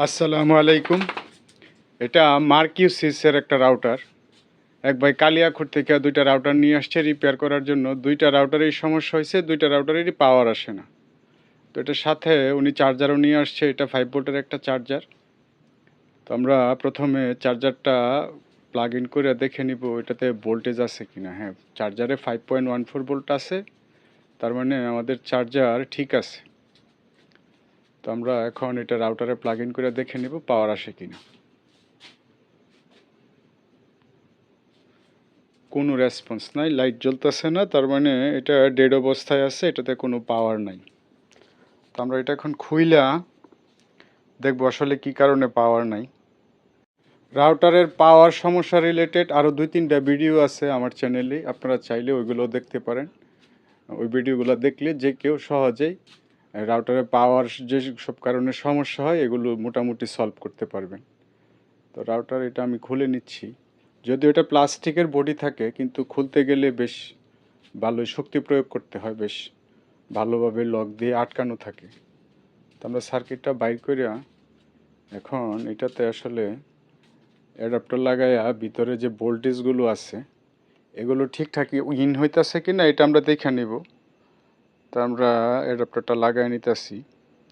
আসসালামু আলাইকুম। এটা মার্কিউসিসের একটা রাউটার। এক ভাই কালিয়াকৈর থেকে দুইটা রাউটার নিয়ে আসছে রিপেয়ার করার জন্য। দুইটা রাউটারেরই সমস্যা হয়েছে, দুইটা রাউটারেরই পাওয়ার আসে না। তো এটার সাথে উনি চার্জারও নিয়ে আসছে। এটা 5 ভোল্টের একটা চার্জার। তো আমরা প্রথমে চার্জারটা প্লাগ ইন করে দেখে নিব এটাতে ভোল্টেজ আছে কিনা। হ্যাঁ, চার্জারে 5.14 ভোল্ট আছে, তার মানে আমাদের চার্জার ঠিক আছে। তো আমরা এখন এটা রাউটারে প্লাগ ইন করে দেখে নিব পাওয়ার আসে কিনা। কোনো রেসপন্স নাই, লাইট জ্বলতেছে না, তার মানে এটা ডেড অবস্থায় আছে, এটাতে কোনো পাওয়ার নাই। তো আমরা এটা এখন খুইলা দেখবো আসলে কি কারণে পাওয়ার নাই। রাউটারের পাওয়ার সমস্যা রিলেটেড আরও 2-3টা ভিডিও আছে আমার চ্যানেলে, আপনারা চাইলে ওইগুলো দেখতে পারেন। ওই ভিডিওগুলো দেখলে যে কেউ সহজেই রাউটারের পাওয়ার যে সব কারণে সমস্যা হয় এগুলো মোটামুটি সলভ করতে পারবেন। তো রাউটার এটা আমি খুলে নিচ্ছি। যদিও এটা প্লাস্টিকের বডি থাকে, কিন্তু খুলতে গেলে বেশ ভালোই শক্তি প্রয়োগ করতে হয়, বেশ ভালোভাবে লক দিয়ে আটকানো থাকে। তো আমরা সার্কিটটা বাইর করিয়া এখন এটাতে আসলে অ্যাডাপ্টার লাগাইয়া ভিতরে যে ভোল্টেজগুলো আছে এগুলো ঠিকঠাকই ইন হইতেছে কি না এটা আমরা দেখে নিব। তো আমরা অ্যাডাপ্টারটা লাগাই নিতেছি।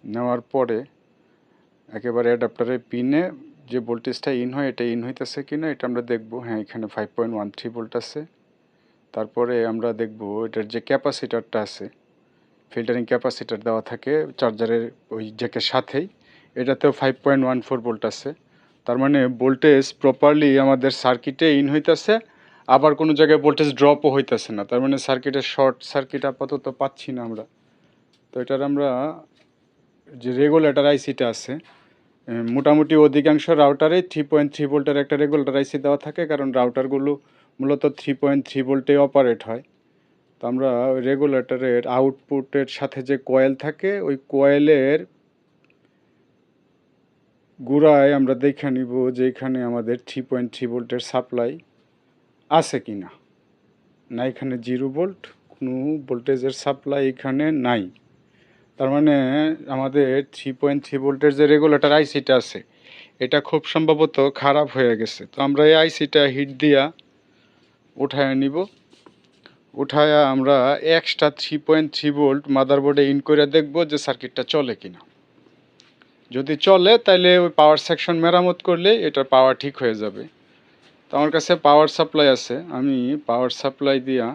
নেওয়ার পরে একেবারে অ্যাডাপ্টারের পিনে যে ভোল্টেজটা ইন হয় এটা ইন হইতেছে কি না এটা আমরা দেখব। হ্যাঁ, এখানে 5.13 ভোল্ট আছে। তারপরে আমরা দেখব এটার যে ক্যাপাসিটারটা আছে, ফিল্টারিং ক্যাপাসিটার দেওয়া থাকে চার্জারের ওই জ্যাকের সাথেই, এটাতেও 5.14 ভোল্ট আছে। তার মানে ভোল্টেজ প্রপারলি আমাদের সার্কিটে ইন হইতেছে, আবার কোনো জায়গায় ভোল্টেজ ড্রপও হইতেছে না। তার মানে সার্কিটের শর্ট সার্কিট আপাতত পাচ্ছি না আমরা। তো এটার আমরা যে রেগুলেটর আইসিটা আছে, মোটামুটি অধিকাংশ রাউটারে 3.3 ভোল্টের একটা রেগুলেটর আইসি দেওয়া থাকে, কারণ রাউটারগুলো মূলত 3.3 ভোল্টে অপারেট হয়। তো আমরা রেগুলেটরের আউটপুটের সাথে যে কয়েল থাকে ওই কয়েলের গোড়ায় আমরা দেখে নিব যে এখানে আমাদের 3.3 ভোল্টের সাপ্লাই আছে কি না। না, এখানে 0 ভোল্ট, কোনো ভোল্টেজের সাপ্লাই এখানে নাই। তার মানে আমাদের 3.3 ভোল্টের যে রেগুলেটর আইসিটা আছে এটা খুব সম্ভবত খারাপ হয়ে গেছে। তো আমরা এই আইসিটা হিট দিয়া উঠায় নিব। উঠায়া আমরা এক্সট্রা 3.3 ভোল্ট মাদারবোর্ডে ইন করে দেখব যে সার্কিটটা চলে কিনা। যদি চলে তাহলে ওই পাওয়ার সেকশন মেরামত করলে এটার পাওয়ার ঠিক হয়ে যাবে। তো আমার কাছে পাওয়ার সাপ্লাই আছে, আমি পাওয়ার সাপ্লাই দিয়া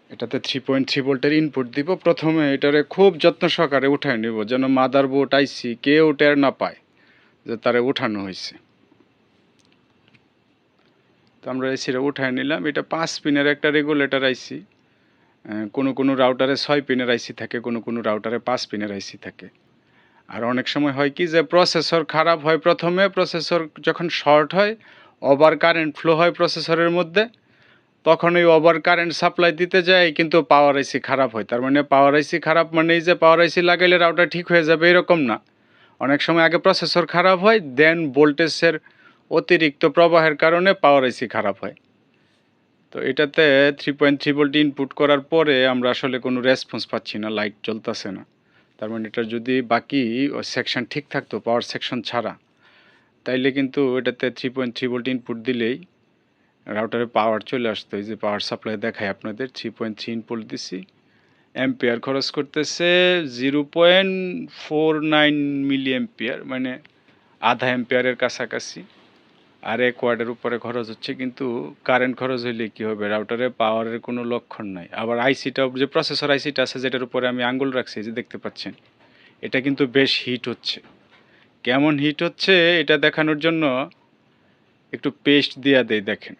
এটাতে 3.3 ভোল্টের ইনপুট দিব। প্রথমে এটারে খুব যত্ন সহকারে উঠায় নিব, যেন মাদারবোর্ড আইসি কেউ টের না পায় যে তারে উঠানো হয়েছে। তো আমরা এসিটা উঠায় নিলাম। এটা 5 পিনের একটা রেগুলেটর আইসি। কোনো রাউটারে 6 পিনের আইসি থাকে, কোনো রাউটারে 5 পিনের আইসি থাকে। আর অনেক সময় হয় কি যে প্রসেসর খারাপ হয়, প্রথমে প্রসেসর যখন শর্ট হয়, ওভার কারেন্ট ফ্লো হয় প্রসেসরের মধ্যে, তখন ওই ওভার কারেন্ট সাপ্লাই দিতে যায় কিন্তু পাওয়ার আইসি খারাপ হয়। তার মানে পাওয়ার আইসি খারাপ মানে এই যে পাওয়ার আইসি লাগাইলে রাউটার ঠিক হয়ে যাবে এরকম না। অনেক সময় আগে প্রসেসর খারাপ হয়, দেন ভোল্টেজের অতিরিক্ত প্রবাহের কারণে পাওয়ার আইসি খারাপ হয়। তো এটাতে 3.3 ভোল্ট ইনপুট করার পরে আমরা আসলে কোনো রেসপন্স পাচ্ছি না, লাইট জ্বলতেছে না। তার মানে এটা যদি বাকি সেকশন ঠিক থাকতো পাওয়ার সেকশন ছাড়া, তাইলে কিন্তু এটাতে 3.3 ভোল্ট ইনপুট দিলেই রাউটারে পাওয়ার চলে আসতো। এই যে পাওয়ার সাপ্লাই দেখায় আপনাদের, 3.3 ইনপুট দিছি, অ্যাম্পিয়ার খরচ করতেছে 0.49 মিলি অ্যাম্পিয়ার, মানে আধা অ্যাম্পিয়ারের কাছাকাছি। আর 1 ওয়াটের উপরে খরচ হচ্ছে, কিন্তু কারেন্ট খরচ হইলে কী হবে, রাউটারে পাওয়ারের কোনো লক্ষণ নাই। আবার আইসিটা, যে প্রসেসর আইসিটা আছে যেটার উপরে আমি আঙ্গুল রাখছি, যে দেখতে পাচ্ছেন, এটা কিন্তু বেশ হিট হচ্ছে। কেমন হিট হচ্ছে এটা দেখানোর জন্য একটু পেস্ট দিয়া দেই, দেখেন।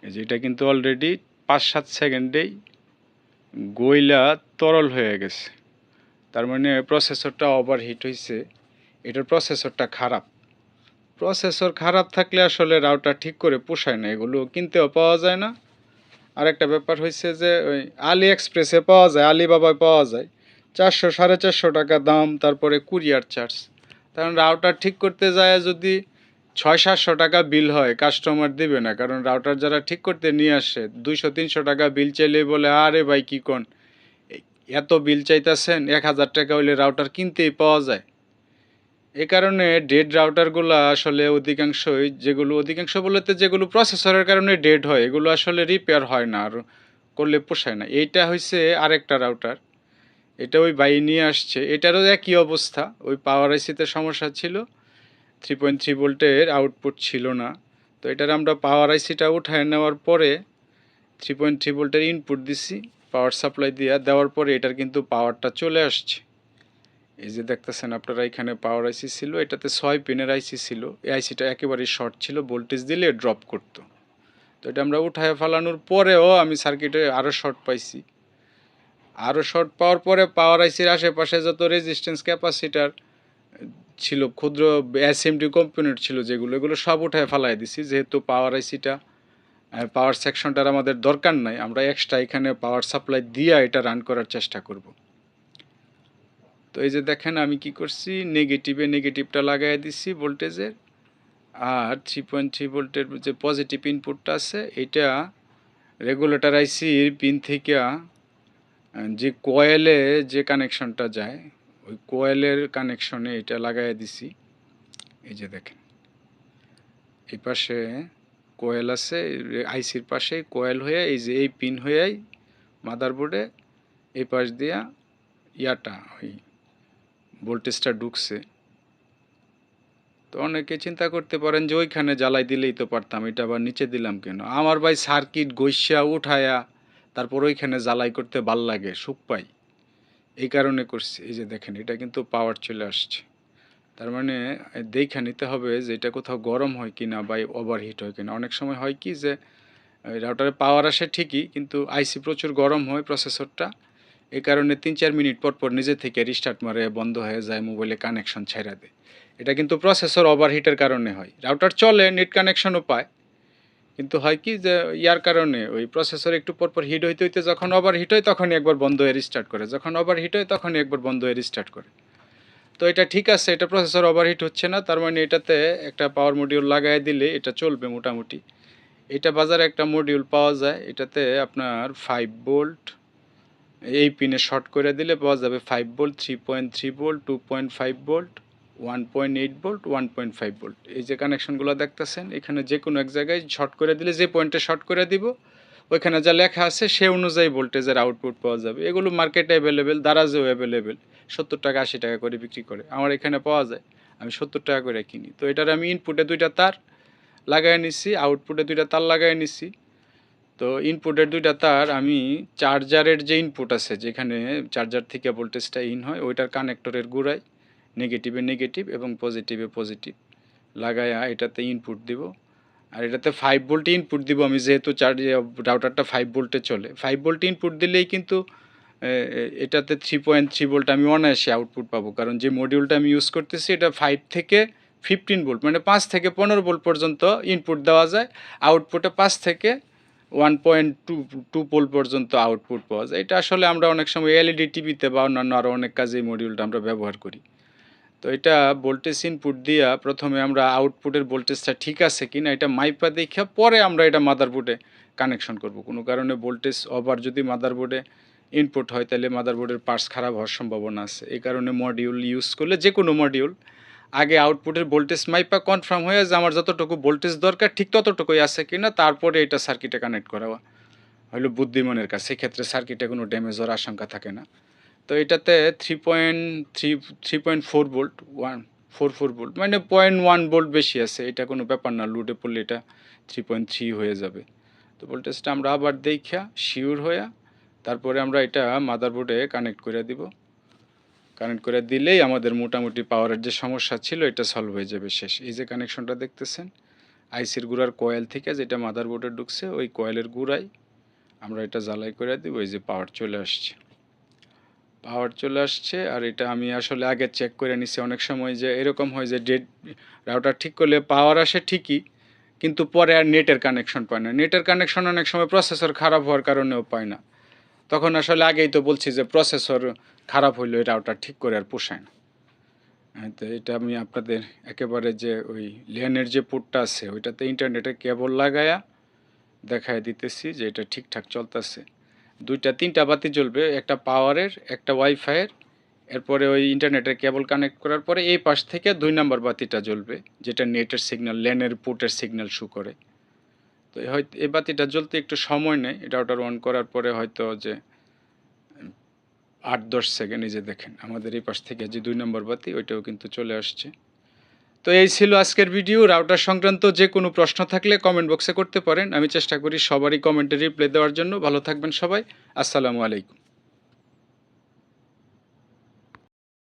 এই যে এটা কিন্তু অলরেডি 5-7 সেকেন্ডেই গইলা তরল হয়ে গেছে। তার মানে প্রসেসরটা ওভার হিট হয়েছে, এটার প্রসেসরটা খারাপ। প্রসেসর খারাপ থাকলে আসলে রাউটার ঠিক করে পোষায় না, এগুলো কিনতেও পাওয়া যায় না। আরেকটা ব্যাপার হয়েছে যে ওই আলি এক্সপ্রেসে পাওয়া যায়, আলিবাবায় পাওয়া যায়, 400-450 টাকা দাম, তারপরে কুরিয়ার চার্জ। কারণ রাউটার ঠিক করতে যায় যদি 600-700 টাকা বিল হয়, কাস্টমার দেবে না। কারণ রাউটার যারা ঠিক করতে নিয়ে আসে 200-300 টাকা বিল চাইলেই বলে, আরে ভাই কী কোন এত বিল চাইতেছেন, 1000 টাকা হইলে রাউটার কিনতেই পাওয়া যায়। এ কারণে ডেড রাউটারগুলো আসলে অধিকাংশ বলতে যেগুলো প্রসেসরের কারণে ডেড হয় এগুলো আসলে রিপেয়ার হয় না আর করলে পোষায় না। এইটা হচ্ছে আরেকটা রাউটার, এটা ওই ভাই নিয়ে আসছে, এটারও একই অবস্থা, ওই পাওয়ার আইসিতে সমস্যা ছিল, 3.3 ভোল্টের আউটপুট ছিল না। তো এটার আমরা পাওয়ার আইসিটা উঠায় নেওয়ার পরে 3.3 ভোল্টের ইনপুট দিছি পাওয়ার সাপ্লাই দেওয়ার পরে এটার কিন্তু পাওয়ারটা চলে আসছে। এই যে দেখতেছেন আপনারা, এখানে পাওয়ার আইসি ছিল, এটাতে 6 পিনের আইসি ছিল, এই আইসিটা একেবারেই শর্ট ছিল, ভোল্টেজ দিলে ড্রপ করতো। তো এটা আমরা উঠায় ফেলানোর পরেও আমি সার্কিটে আরও শর্ট পাইছি। আরও শর্ট পাওয়ার পরে পাওয়ার আইসির আশেপাশে যত রেজিস্ট্যান্স ক্যাপাসিটার ছিল, ক্ষুদ্র এসএমডি কম্পোনেন্ট ছিল যেগুলো, এগুলো সব উঠায় ফেলাই দিছি, যেহেতু পাওয়ার আইসিটা পাওয়ার সেকশনটার আমাদের দরকার নাই, আমরা এক্সট্রা এখানে পাওয়ার সাপ্লাই দিয়ে এটা রান করার চেষ্টা করব। তো এই যে দেখেন আমি কি করছি, নেগেটিভটা লাগাই দিছি ভোল্টেজের, আর 3.3 ভোল্টের যে পজিটিভ ইনপুটটা আছে এটা রেগুলেটর আইসির পিন থেকে যে কয়েলে যে কানেকশনটা যায় ওই কয়েলের কানেকশনে এটা লাগাই দিছি। এই যে দেখেন এই পাশে কোয়েল আছে, আইসির পাশে কোয়েল হয়ে এই যে এই পিন হয়েই মাদারবোর্ডে এই পাশ দিয়া ওই ভোল্টেজটা ঢুকছে। তো অনেকে চিন্তা করতে পারেন যে ওইখানে জ্বালাই দিলেই তো পারতাম, এটা আবার নিচে দিলাম কেন? আমার ভাই সার্কিট গৈসা উঠায়া তারপর ওইখানে জ্বালাই করতে ভাল লাগে, সুখ পাই, এই কারণে করছি। এই যে দেখেন এটা কিন্তু পাওয়ার চলে আসছে, তার মানে দেখে নিতে হবে যে এটা কোথাও গরম হয় কিনা বা ওভারহিট হয় কিনা। অনেক সময় হয় কি যে রাউটারে পাওয়ার আসে ঠিকই, কিন্তু আইসি প্রচুর গরম হয় প্রসেসরটা, এই কারণে 3-4 মিনিট পর পর নিজে থেকে রিস্টার্ট মারে বন্ধ হয়ে যায়, মোবাইলে কানেকশন ছেড়ে দেয়। এটা কিন্তু প্রসেসর ওভারহিটের কারণে হয়। রাউটার চলে, নেট কানেকশনও পায়, কিন্তু হয় কি যে ইয়ার কারণে ওই প্রসেসর একটু পর পর হিট হইতে হইতে যখন ওভারহিট হয় তখনই একবার বন্ধ হয়ে রিস্টার্ট করে, যখন ওভারহিট হয় তখনই একবার বন্ধ হয়ে রিস্টার্ট করে। তো এটা ঠিক আছে, এটা প্রসেসর ওভারহিট হচ্ছে না, তার মানে এটাতে একটা পাওয়ার মডিউল লাগাই দিলে এটা চলবে মোটামুটি। এটা বাজারে একটা মডিউল পাওয়া যায়, এটাতে আপনার 5 ভোল্ট এই পিনে শর্ট করে দিলে পাওয়া যাবে 5 volt, 3.3 volt, 2.5 volt, 1.8 volt, 1.5 volt. এই যে কানেকশনগুলো দেখতেছেন এখানে যে কোনো এক জায়গায় শর্ট করে দিলে, যে পয়েন্টে শর্ট করে দিব ওইখানে যা লেখা আছে সে অনুযায়ী ভোল্টেজের আউটপুট পাওয়া যাবে। এগুলো মার্কেটে অ্যাভেলেবেল, দারাজেও অ্যাভেলেবেল, 70 টাকা 80 টাকা করে বিক্রি করে, আমার এখানে পাওয়া যায়, আমি 70 টাকা করে কিনি। তো এটার আমি ইনপুটে 2টা তার লাগাই নিছি, আউটপুটে 2টা তার লাগাই নিছি। তো ইনপুটের 2টা তার আমি চার্জারের যে ইনপুট আছে, যেখানে চার্জার থেকে ভোল্টেজটা ইন হয়, ওইটার কানেক্টরের গোড়ায় নেগেটিভ এবং পজিটিভ লাগায়া এটাতে ইনপুট দিব। আর এটাতে 5 ভোল্ট ইনপুট দিব আমি, যেহেতু রাউটারটা 5 ভোল্টে চলে, 5 ভোল্ট ইনপুট দিলেই কিন্তু এটাতে 3.3 ভোল্ট আমি অনায়াসে আউটপুট পাবো, কারণ যে মডিউলটা আমি ইউজ করতেছি এটা 5 থেকে 15 ভোল্ট, মানে 5 থেকে 15 ভোল্ট পর্যন্ত ইনপুট দেওয়া যায়, আউটপুটে 5 থেকে 1.2 ভোল্ট পর্যন্ত আউটপুট পাওয়া যায়। এটা আসলে আমরা অনেক সময় এলইডি টিভিতে বা অন্যান্য আরও অনেক কাজে এই মডিউলটা আমরা ব্যবহার করি। তো এটা ভোল্টেজ ইনপুট দিয়া প্রথমে আমরা আউটপুটের ভোল্টেজটা ঠিক আছে কিনা এটা মাইপা দেখা পরে আমরা এটা মাদারবোর্ডে কানেকশন করব। কোনো কারণে ভোল্টেজ ওভার যদি মাদারবোর্ডে ইনপুট হয় তাহলে মাদারবোর্ডের পার্টস খারাপ হওয়ার সম্ভাবনা আছে। এই কারণে মডিউল ইউজ করলে, যে কোনো মডিউল, আগে আউটপুটের ভোল্টেজ মাইপা কনফার্ম হয়ে যে আমার যতটুকু ভোল্টেজ দরকার ঠিক ততটুকুই আছে কিনা, তারপরে এটা সার্কিটে কানেক্ট করা হলো বুদ্ধিমানের কাছে, সেক্ষেত্রে সার্কিটে কোনো ড্যামেজ হওয়ার আশঙ্কা থাকে না। তো এটাতে 3.4 ভোল্ট, 144 ভোল্ট, মানে 0.1 ভোল্ট বেশি আছে, এটা কোনো ব্যাপার না, লোডে পড়লে এটা 3.3 হয়ে যাবে। তো ভোল্টেজটা আমরা আবার দেখা শিওর হয়ে তারপরে আমরা এটা মাদারবোর্ডে কানেক্ট করে দিব। কানেক্ট করে দিলেই আমাদের মোটামুটি পাওয়ারের যে সমস্যা ছিল এটা সলভ হয়ে যাবে শেষ। এই যে কানেকশনটা দেখতেছেন আইসির গুঁড়ার কয়েল থেকে যেটা মাদারবোর্ডে ঢুকছে ওই কয়েলের গুঁড়ায় আমরা এটা জ্বালাই করে দিব। এই যে পাওয়ার চলে আসছে আর এটা আমি আসলে আগে চেক করে নিছি। অনেক সময় যে এরকম হয় যে রাউটার ঠিক করলে পাওয়ার আসে ঠিকই, কিন্তু পরে আর নেটের কানেকশন পায় না। নেটের কানেকশন অনেক সময় প্রসেসর খারাপ হওয়ার কারণেও পায় না। তখন আসলে আগেই তো বলছি যে প্রসেসর খারাপ হইলে এই রাউটার ঠিক করে আর পোষায় না। তো এটা আমি আপনাদের একেবারে যে ওই ল্যানের যে পোর্টটা আছে ওইটাতে ইন্টারনেটের কেবল লাগায়া দেখায় দিতেছি যে এটা ঠিকঠাক চলতেছে। 2-3টা বাতি জ্বলবে, একটা পাওয়ারের, একটা ওয়াইফাইয়ের, এরপরে ওই ইন্টারনেটের কেবল কানেক্ট করার পরে এই পাশ থেকে 2 নাম্বার বাতিটা জ্বলবে, যেটা নেটের সিগন্যাল, ল্যানের পোর্টের সিগন্যাল শো করে। তো হয়তো এই বাতিটা জ্বলতে একটু সময় নেয়, রাউটার অন করার পরে হয়তো যে 8-10 সেকেন্ড। এই যে দেখেন আমাদের এই পাশ থেকে যে 2 নম্বর বাতি ওইটাও কিন্তু চলে আসছে। তো এই ছিল আজকের ভিডিও। রাউটার সংক্রান্ত যে কোনো প্রশ্ন থাকলে কমেন্ট বক্সে করতে পারেন, আমি চেষ্টা করি সবারই কমেন্টে রিপ্লাই দেওয়ার জন্য। ভালো থাকবেন সবাই, আসসালামু আলাইকুম।